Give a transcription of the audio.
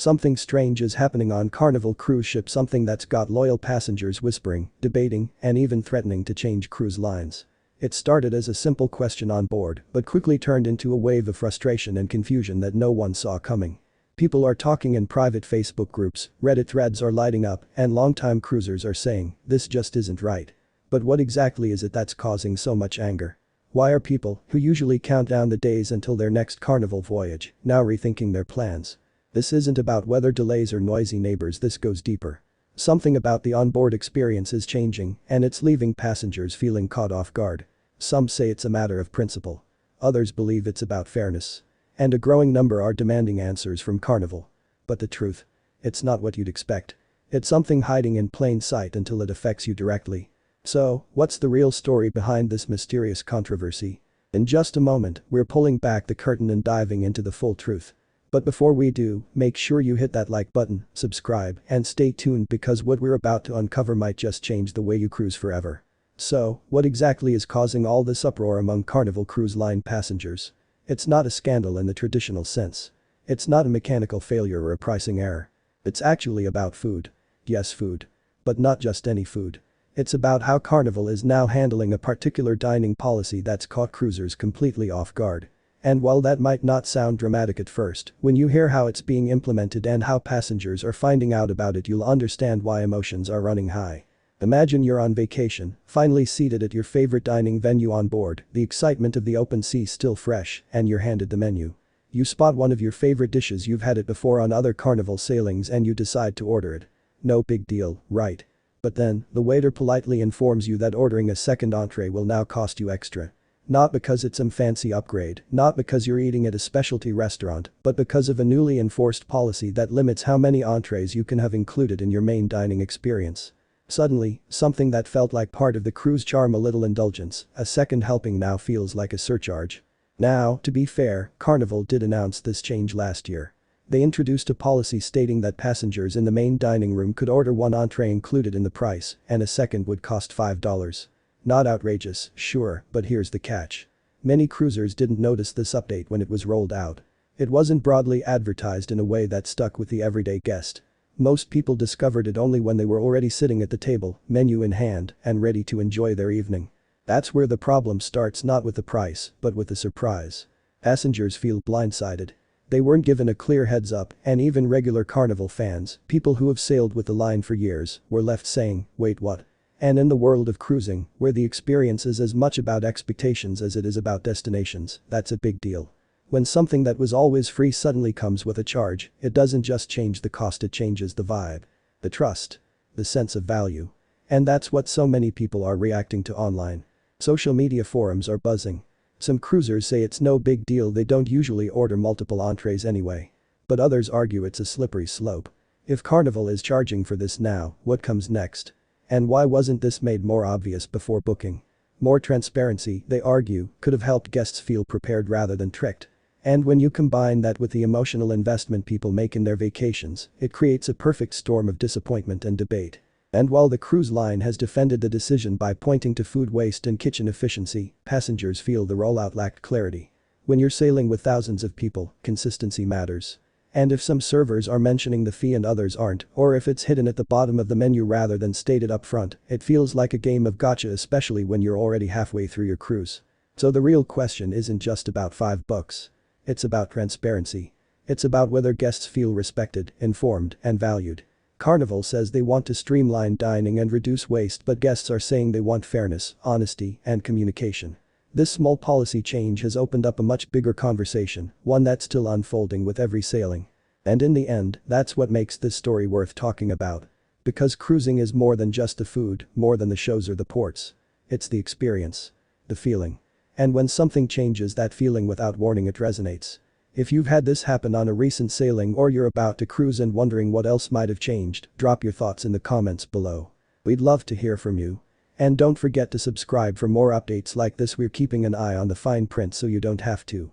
Something strange is happening on Carnival cruise ship, something that's got loyal passengers whispering, debating, and even threatening to change cruise lines. It started as a simple question on board, but quickly turned into a wave of frustration and confusion that no one saw coming. People are talking in private Facebook groups, Reddit threads are lighting up, and longtime cruisers are saying, "This just isn't right." But what exactly is it that's causing so much anger? Why are people, who usually count down the days until their next Carnival voyage, now rethinking their plans? This isn't about weather delays or noisy neighbors, this goes deeper. Something about the onboard experience is changing, and it's leaving passengers feeling caught off guard. Some say it's a matter of principle. Others believe it's about fairness. And a growing number are demanding answers from Carnival. But the truth? It's not what you'd expect. It's something hiding in plain sight until it affects you directly. So, what's the real story behind this mysterious controversy? In just a moment, we're pulling back the curtain and diving into the full truth. But before we do, make sure you hit that like button, subscribe, and stay tuned because what we're about to uncover might just change the way you cruise forever. So, what exactly is causing all this uproar among Carnival Cruise Line passengers? It's not a scandal in the traditional sense. It's not a mechanical failure or a pricing error. It's actually about food. Yes, food. But not just any food. It's about how Carnival is now handling a particular dining policy that's caught cruisers completely off guard. And while that might not sound dramatic at first, when you hear how it's being implemented and how passengers are finding out about it, you'll understand why emotions are running high. Imagine you're on vacation, finally seated at your favorite dining venue on board, the excitement of the open sea still fresh, and you're handed the menu. You spot one of your favorite dishes, you've had it before on other Carnival sailings, and you decide to order it. No big deal, right? But then, the waiter politely informs you that ordering a second entree will now cost you extra. Not because it's some fancy upgrade, not because you're eating at a specialty restaurant, but because of a newly enforced policy that limits how many entrees you can have included in your main dining experience. Suddenly, something that felt like part of the cruise charm, a little indulgence, a second helping, now feels like a surcharge. Now, to be fair, Carnival did announce this change last year. They introduced a policy stating that passengers in the main dining room could order one entree included in the price, and a second would cost $5. Not outrageous, sure, but here's the catch. Many cruisers didn't notice this update when it was rolled out. It wasn't broadly advertised in a way that stuck with the everyday guest. Most people discovered it only when they were already sitting at the table, menu in hand, and ready to enjoy their evening. That's where the problem starts, not with the price, but with the surprise. Passengers feel blindsided. They weren't given a clear heads up, and even regular Carnival fans, people who have sailed with the line for years, were left saying, "Wait, what?" And in the world of cruising, where the experience is as much about expectations as it is about destinations, that's a big deal. When something that was always free suddenly comes with a charge, it doesn't just change the cost, it changes the vibe. The trust. The sense of value. And that's what so many people are reacting to online. Social media forums are buzzing. Some cruisers say it's no big deal, they don't usually order multiple entrees anyway. But others argue it's a slippery slope. If Carnival is charging for this now, what comes next? And why wasn't this made more obvious before booking? More transparency, they argue, could have helped guests feel prepared rather than tricked. And when you combine that with the emotional investment people make in their vacations, it creates a perfect storm of disappointment and debate. And while the cruise line has defended the decision by pointing to food waste and kitchen efficiency, passengers feel the rollout lacked clarity. When you're sailing with thousands of people, consistency matters. And if some servers are mentioning the fee and others aren't, or if it's hidden at the bottom of the menu rather than stated up front, it feels like a game of gotcha, especially when you're already halfway through your cruise. So the real question isn't just about $5. It's about transparency. It's about whether guests feel respected, informed, and valued. Carnival says they want to streamline dining and reduce waste, but guests are saying they want fairness, honesty, and communication. This small policy change has opened up a much bigger conversation, one that's still unfolding with every sailing. And in the end, that's what makes this story worth talking about. Because cruising is more than just the food, more than the shows or the ports. It's the experience. The feeling. And when something changes that feeling without warning, it resonates. If you've had this happen on a recent sailing or you're about to cruise and wondering what else might have changed, drop your thoughts in the comments below. We'd love to hear from you. And don't forget to subscribe for more updates like this. We're keeping an eye on the fine print so you don't have to.